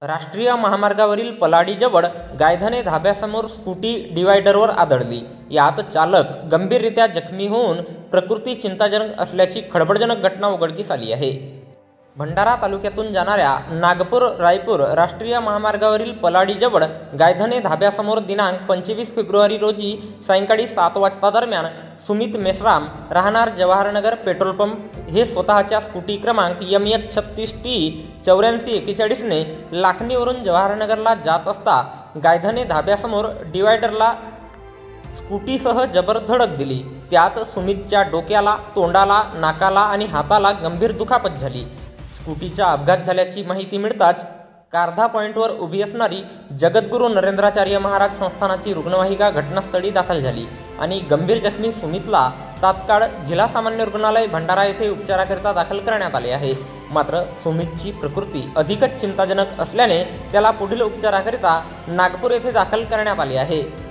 राष्ट्रीय महामार्गावरील पलाडीजवळ गायधने धाब्यासमोर स्कूटी डिवायडरवर आदळली. यात चालक गंभीररित्या जखमी होऊन प्रकृती चिंताजनक असल्याची खळबळजनक घटना उघडकीस आली आहे. भंडारा तालुक्यातून जाणाऱ्या नागपूर-रायपूर राष्ट्रीय महामार्गावरील पलाडीजवळ गायधने धाब्यासमोर दिनांक 25 फेब्रुवारी रोजी सायंकाळी 7 वाजता दरम्यान सुमित मेश्राम राहणार जवाहरनगर पेट्रोल पंप हे स्वतःच्या स्कूटी क्रमांक MH36T8441 ने लाखनीवरून जवाहरनगरला जात असता गायधने धाब्यासमोर डिवायडरला स्कूटीसह जबर धडक दिली. त्यात सुमितच्या डोक्याला, तोंडाला, नाकाला आणि हाताला गंभीर दुखापत झाली. स्कूटीचा अपघात झाल्याची माहिती मिळताच कारधा पॉईंटवर उभी असणारी जगद्गुरू नरेंद्राचार्य महाराज संस्थानाची रुग्णवाहिका घटनास्थळी दाखल झाली आणि गंभीर जखमी सुमितला तात्काळ जिल्हा सामान्य रुग्णालय भंडारा येथे उपचाराकरिता दाखल करण्यात आले आहे. मात्र सुमितची प्रकृती अधिकच चिंताजनक असल्याने त्याला पुढील उपचाराकरिता नागपूर येथे दाखल करण्यात आले आहे.